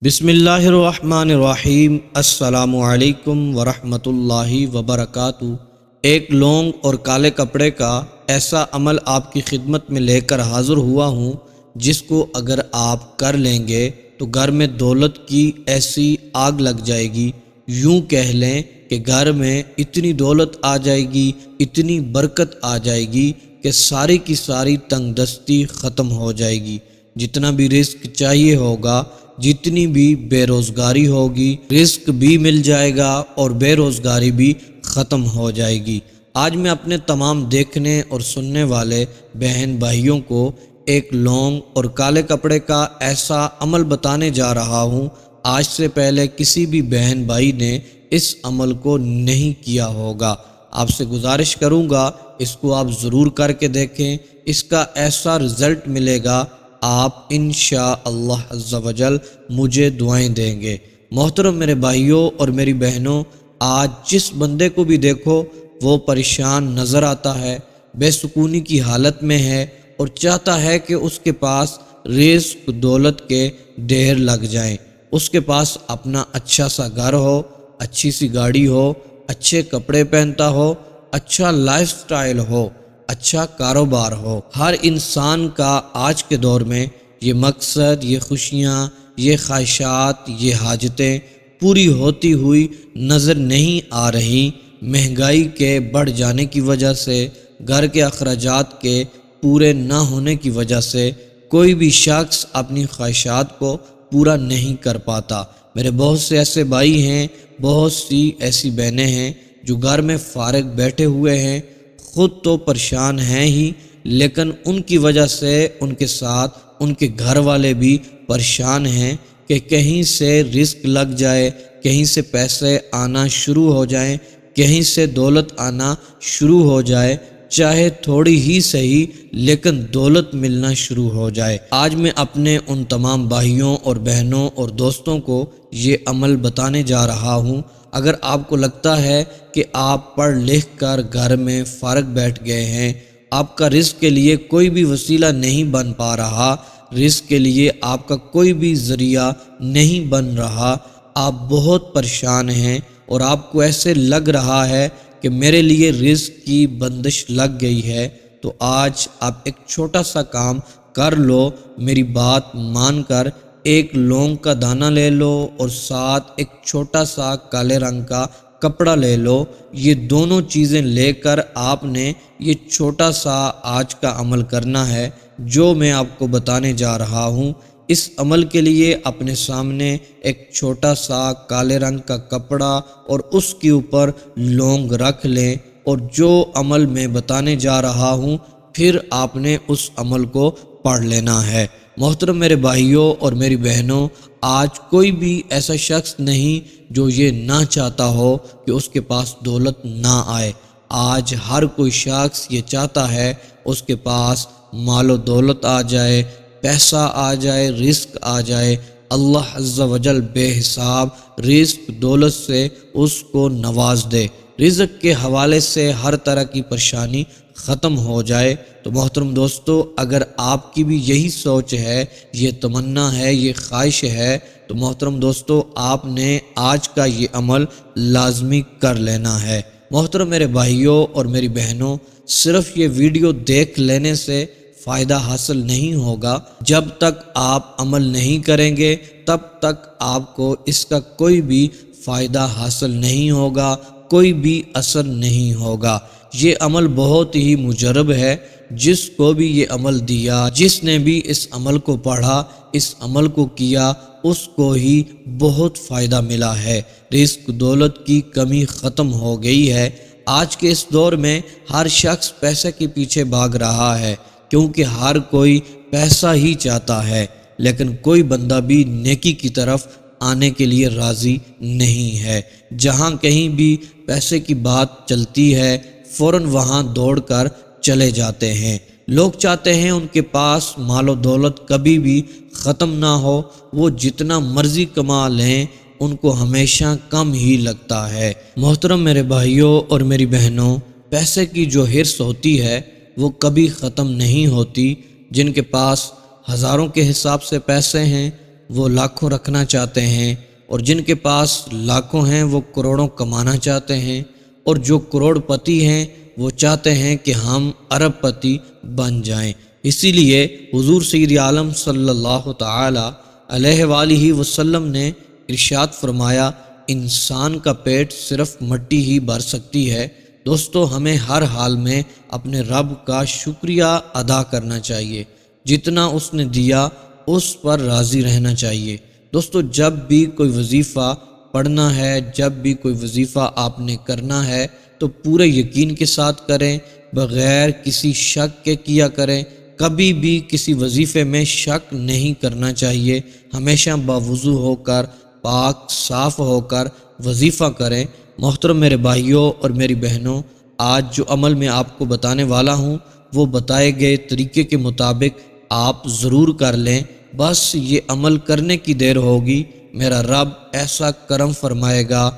بسم اللہ الرحمن الرحیم۔ السلام علیکم ورحمۃ اللہ وبرکاتہ۔ ایک لونگ اور کالے کپڑے کا ایسا عمل آپ کی خدمت میں لے کر حاضر ہوا ہوں جس کو اگر آپ کر لیں گے تو گھر میں دولت کی ایسی آگ لگ جائے گی، یوں کہہ لیں کہ گھر میں اتنی دولت آ جائے گی، اتنی برکت آ جائے گی کہ ساری کی ساری تنگ دستی ختم ہو جائے گی۔ جتنا بھی رزق چاہیے ہوگا، جتنی بھی بے روزگاری ہوگی، رزق بھی مل جائے گا اور بے روزگاری بھی ختم ہو جائے گی۔ آج میں اپنے تمام دیکھنے اور سننے والے بہن بھائیوں کو ایک لونگ اور کالے کپڑے کا ایسا عمل بتانے جا رہا ہوں۔ آج سے پہلے کسی بھی بہن بھائی نے اس عمل کو نہیں کیا ہوگا۔ آپ سے گزارش کروں گا اس کو آپ ضرور کر کے دیکھیں، اس کا ایسا رزلٹ ملے گا، آپ انشاءاللہ عز و جل مجھے دعائیں دیں گے۔ محترم میرے بھائیوں اور میری بہنوں، آج جس بندے کو بھی دیکھو وہ پریشان نظر آتا ہے، بے سکونی کی حالت میں ہے اور چاہتا ہے کہ اس کے پاس رزق دولت کے ڈھیر لگ جائیں، اس کے پاس اپنا اچھا سا گھر ہو، اچھی سی گاڑی ہو، اچھے کپڑے پہنتا ہو، اچھا لائف سٹائل ہو، اچھا کاروبار ہو۔ ہر انسان کا آج کے دور میں یہ مقصد، یہ خوشیاں، یہ خواہشات، یہ حاجتیں پوری ہوتی ہوئی نظر نہیں آ رہی۔ مہنگائی کے بڑھ جانے کی وجہ سے، گھر کے اخراجات کے پورے نہ ہونے کی وجہ سے کوئی بھی شخص اپنی خواہشات کو پورا نہیں کر پاتا۔ میرے بہت سے ایسے بھائی ہیں، بہت سی ایسی بہنیں ہیں جو گھر میں فارغ بیٹھے ہوئے ہیں، خود تو پریشان ہیں ہی، لیکن ان کی وجہ سے ان کے ساتھ ان کے گھر والے بھی پریشان ہیں کہ کہیں سے رزق لگ جائے، کہیں سے پیسے آنا شروع ہو جائیں، کہیں سے دولت آنا شروع ہو جائے، چاہے تھوڑی ہی صحیح لیکن دولت ملنا شروع ہو جائے۔ آج میں اپنے ان تمام بھائیوں اور بہنوں اور دوستوں کو یہ عمل بتانے جا رہا ہوں۔ اگر آپ کو لگتا ہے کہ آپ پڑھ لکھ کر گھر میں فارغ بیٹھ گئے ہیں، آپ کا رزق کے لیے کوئی بھی وسیلہ نہیں بن پا رہا، رزق کے لیے آپ کا کوئی بھی ذریعہ نہیں بن رہا، آپ بہت پریشان ہیں اور آپ کو ایسے لگ رہا ہے کہ میرے لیے رزق کی بندش لگ گئی ہے، تو آج آپ ایک چھوٹا سا کام کر لو۔ میری بات مان کر ایک لونگ کا دانہ لے لو اور ساتھ ایک چھوٹا سا کالے رنگ کا کپڑا لے لو۔ یہ دونوں چیزیں لے کر آپ نے یہ چھوٹا سا آج کا عمل کرنا ہے جو میں آپ کو بتانے جا رہا ہوں۔ اس عمل کے لیے اپنے سامنے ایک چھوٹا سا کالے رنگ کا کپڑا اور اس کے اوپر لونگ رکھ لیں، اور جو عمل میں بتانے جا رہا ہوں پھر آپ نے اس عمل کو پڑھ لینا ہے۔ محترم میرے بھائیوں اور میری بہنوں، آج کوئی بھی ایسا شخص نہیں جو یہ نہ چاہتا ہو کہ اس کے پاس دولت نہ آئے۔ آج ہر کوئی شخص یہ چاہتا ہے اس کے پاس مال و دولت آ جائے، پیسہ آ جائے، رزق آ جائے۔ اللہ عز و جل بے حساب رزق دولت سے اس کو نواز دے، رزق کے حوالے سے ہر طرح کی پریشانی ختم ہو جائے۔ تو محترم دوستو، اگر آپ کی بھی یہی سوچ ہے، یہ تمنا ہے، یہ خواہش ہے، تو محترم دوستو آپ نے آج کا یہ عمل لازمی کر لینا ہے۔ محترم میرے بھائیوں اور میری بہنوں، صرف یہ ویڈیو دیکھ لینے سے فائدہ حاصل نہیں ہوگا۔ جب تک آپ عمل نہیں کریں گے تب تک آپ کو اس کا کوئی بھی فائدہ حاصل نہیں ہوگا، کوئی بھی اثر نہیں ہوگا۔ یہ عمل بہت ہی مجرب ہے، جس کو بھی یہ عمل دیا، جس نے بھی اس عمل کو پڑھا، اس عمل کو کیا، اس کو ہی بہت فائدہ ملا ہے۔ رزق دولت کی کمی ختم ہو گئی ہے۔ آج کے اس دور میں ہر شخص پیسے کے پیچھے بھاگ رہا ہے، کیونکہ ہر کوئی پیسہ ہی چاہتا ہے، لیکن کوئی بندہ بھی نیکی کی طرف آنے کے لیے راضی نہیں ہے۔ جہاں کہیں بھی پیسے کی بات چلتی ہے فوراً وہاں دوڑ کر چلے جاتے ہیں۔ لوگ چاہتے ہیں ان کے پاس مال و دولت کبھی بھی ختم نہ ہو، وہ جتنا مرضی کما لیں ان کو ہمیشہ کم ہی لگتا ہے۔ محترم میرے بھائیوں اور میری بہنوں، پیسے کی جو حرص ہوتی ہے وہ کبھی ختم نہیں ہوتی۔ جن کے پاس ہزاروں کے حساب سے پیسے ہیں وہ لاکھوں رکھنا چاہتے ہیں، اور جن کے پاس لاکھوں ہیں وہ کروڑوں کمانا چاہتے ہیں، اور جو کروڑ پتی ہیں وہ چاہتے ہیں کہ ہم ارب پتی بن جائیں۔ اسی لیے حضور سید عالم صلی اللہ تعالی علیہ وآلہ وسلم نے ارشاد فرمایا، انسان کا پیٹ صرف مٹی ہی بھر سکتی ہے۔ دوستو، ہمیں ہر حال میں اپنے رب کا شکریہ ادا کرنا چاہیے، جتنا اس نے دیا اس پر راضی رہنا چاہیے۔ دوستو، جب بھی کوئی وظیفہ پڑھنا ہے، جب بھی کوئی وظیفہ آپ نے کرنا ہے تو پورے یقین کے ساتھ کریں، بغیر کسی شک کے کیا کریں۔ کبھی بھی کسی وظیفے میں شک نہیں کرنا چاہیے، ہمیشہ باوضو ہو کر، پاک صاف ہو کر وظیفہ کریں۔ محترم میرے بھائیوں اور میری بہنوں، آج جو عمل میں آپ کو بتانے والا ہوں وہ بتائے گئے طریقے کے مطابق آپ ضرور کر لیں۔ بس یہ عمل کرنے کی دیر ہوگی، میرا رب ایسا کرم فرمائے گا،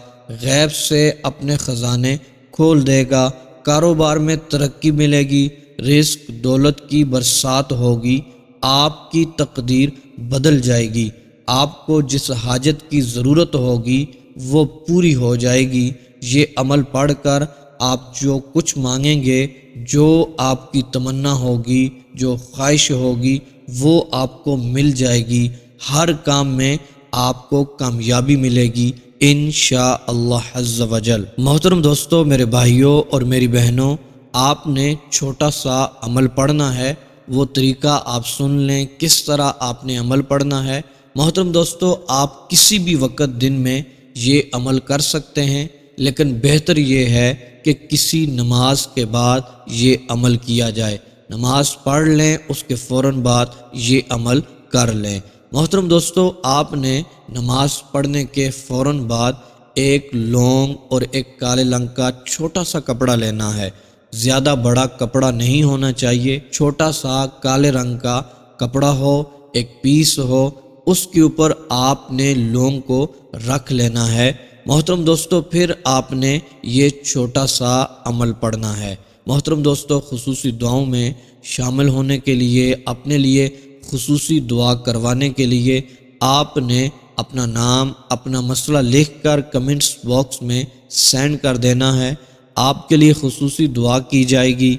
غیب سے اپنے خزانے کھول دے گا، کاروبار میں ترقی ملے گی، رزق دولت کی برسات ہوگی، آپ کی تقدیر بدل جائے گی، آپ کو جس حاجت کی ضرورت ہوگی وہ پوری ہو جائے گی۔ یہ عمل پڑھ کر آپ جو کچھ مانگیں گے، جو آپ کی تمنا ہوگی، جو خواہش ہوگی، وہ آپ کو مل جائے گی۔ ہر کام میں آپ کو کامیابی ملے گی انشاءاللہ عز و جل۔ محترم دوستو، میرے بھائیوں اور میری بہنوں، آپ نے چھوٹا سا عمل پڑھنا ہے، وہ طریقہ آپ سن لیں کس طرح آپ نے عمل پڑھنا ہے۔ محترم دوستو، آپ کسی بھی وقت دن میں یہ عمل کر سکتے ہیں، لیکن بہتر یہ ہے کہ کسی نماز کے بعد یہ عمل کیا جائے۔ نماز پڑھ لیں، اس کے فوراً بعد یہ عمل کر لیں۔ محترم دوستو، آپ نے نماز پڑھنے کے فوراً بعد ایک لونگ اور ایک کالے رنگ کا چھوٹا سا کپڑا لینا ہے۔ زیادہ بڑا کپڑا نہیں ہونا چاہیے، چھوٹا سا کالے رنگ کا کپڑا ہو، ایک پیس ہو، اس کے اوپر آپ نے لونگ کو رکھ لینا ہے۔ محترم دوستو، پھر آپ نے یہ چھوٹا سا عمل پڑھنا ہے۔ محترم دوستو، خصوصی دعاؤں میں شامل ہونے کے لیے، اپنے لیے خصوصی دعا کروانے کے لیے آپ نے اپنا نام، اپنا مسئلہ لکھ کر کمنٹس باکس میں سینڈ کر دینا ہے۔ آپ کے لیے خصوصی دعا کی جائے گی،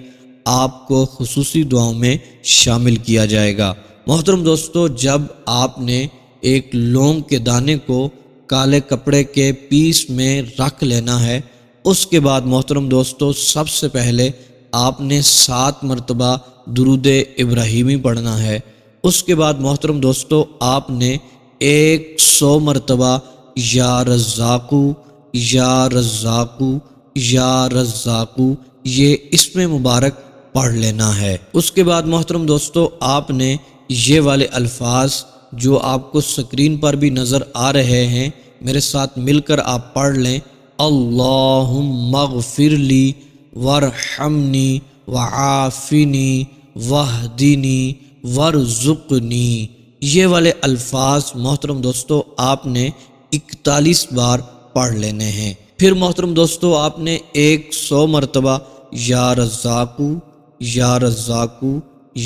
آپ کو خصوصی دعاؤں میں شامل کیا جائے گا۔ محترم دوستو، جب آپ نے ایک لونگ کے دانے کو کالے کپڑے کے پیس میں رکھ لینا ہے، اس کے بعد محترم دوستو سب سے پہلے آپ نے 7 مرتبہ درود ابراہیمی پڑھنا ہے۔ اس کے بعد محترم دوستو آپ نے 100 مرتبہ یا رزاقو یا رزاقو یا رزاقو یہ اسم مبارک پڑھ لینا ہے۔ اس کے بعد محترم دوستو آپ نے یہ والے الفاظ جو آپ کو سکرین پر بھی نظر آ رہے ہیں، میرے ساتھ مل کر آپ پڑھ لیں۔ اللہم اغفر لی وارحمنی وعافنی واہدنی وارزقنی۔ یہ والے الفاظ محترم دوستو آپ نے 41 بار پڑھ لینے ہیں۔ پھر محترم دوستو آپ نے 100 مرتبہ یا رزاقو یا رزاقو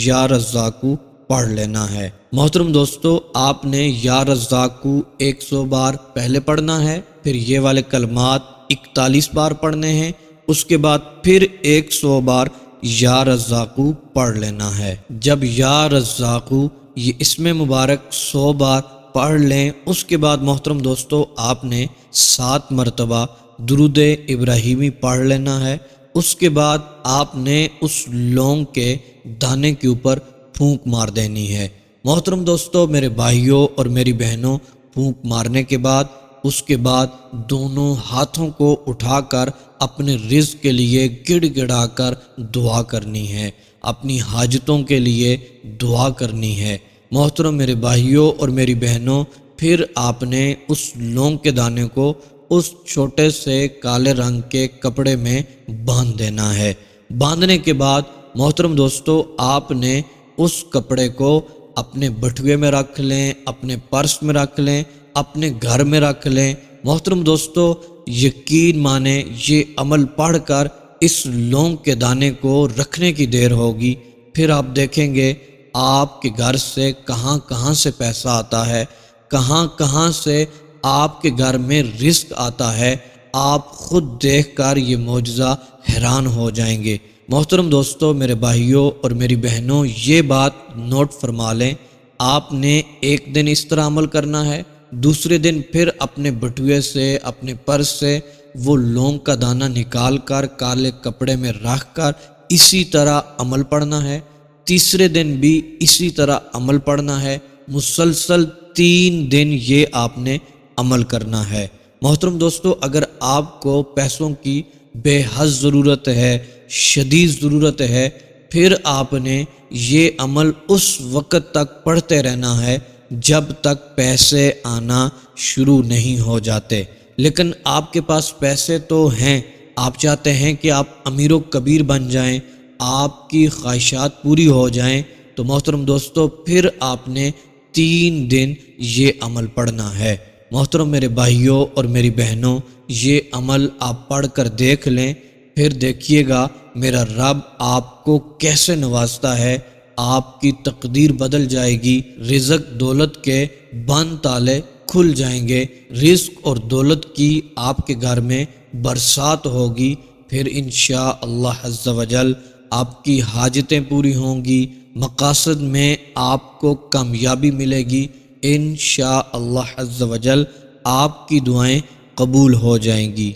یا رزاقو پڑھ لینا ہے۔ محترم دوستو آپ نے یا رزاقو 100 بار پہلے پڑھنا ہے، پھر یہ والے کلمات 41 بار پڑھنے ہیں، اس کے بعد پھر 100 بار یا رزاقو پڑھ لینا ہے۔ جب یا رزاقو یہ اسم مبارک 100 بار پڑھ لیں، اس کے بعد محترم دوستو آپ نے 7 مرتبہ درود ابراہیمی پڑھ لینا ہے۔ اس کے بعد آپ نے اس لونگ کے دانے کے اوپر پھونک مار دینی ہے۔ محترم دوستو، میرے بھائیوں اور میری بہنوں، پھونک مارنے کے بعد اس کے بعد دونوں ہاتھوں کو اٹھا کر اپنے رزق کے لیے گڑ گڑا کر دعا کرنی ہے، اپنی حاجتوں کے لیے دعا کرنی ہے۔ محترم میرے بھائیوں اور میری بہنوں، پھر آپ نے اس لونگ کے دانے کو اس چھوٹے سے کالے رنگ کے کپڑے میں باندھ دینا ہے۔ باندھنے کے بعد محترم دوستو آپ نے اس کپڑے کو اپنے بٹوے میں رکھ لیں، اپنے پرس میں رکھ لیں، اپنے گھر میں رکھ لیں۔ محترم دوستو یقین مانیں، یہ عمل پڑھ کر اس لونگ کے دانے کو رکھنے کی دیر ہوگی، پھر آپ دیکھیں گے آپ کے گھر سے کہاں کہاں سے پیسہ آتا ہے، کہاں کہاں سے آپ کے گھر میں رزق آتا ہے، آپ خود دیکھ کر یہ معجزہ حیران ہو جائیں گے۔ محترم دوستو، میرے بھائیوں اور میری بہنوں، یہ بات نوٹ فرما لیں، آپ نے ایک دن اس طرح عمل کرنا ہے، دوسرے دن پھر اپنے بٹوے سے، اپنے پرس سے وہ لونگ کا دانہ نکال کر کالے کپڑے میں رکھ کر اسی طرح عمل پڑھنا ہے، تیسرے دن بھی اسی طرح عمل پڑھنا ہے، مسلسل 3 دن یہ آپ نے عمل کرنا ہے۔ محترم دوستو، اگر آپ کو پیسوں کی بے حد ضرورت ہے، شدید ضرورت ہے، پھر آپ نے یہ عمل اس وقت تک پڑھتے رہنا ہے جب تک پیسے آنا شروع نہیں ہو جاتے۔ لیکن آپ کے پاس پیسے تو ہیں، آپ چاہتے ہیں کہ آپ امیر و کبیر بن جائیں، آپ کی خواہشات پوری ہو جائیں، تو محترم دوستو پھر آپ نے 3 دن یہ عمل پڑھنا ہے۔ محترم میرے بھائیوں اور میری بہنوں، یہ عمل آپ پڑھ کر دیکھ لیں، پھر دیکھیے گا میرا رب آپ کو کیسے نوازتا ہے، آپ کی تقدیر بدل جائے گی، رزق دولت کے بند تالے کھل جائیں گے، رزق اور دولت کی آپ کے گھر میں برسات ہوگی، پھر انشاءاللہ عز و جل آپ کی حاجتیں پوری ہوں گی، مقاصد میں آپ کو کامیابی ملے گی، انشاءاللہ عز و جل آپ کی دعائیں قبول ہو جائیں گی۔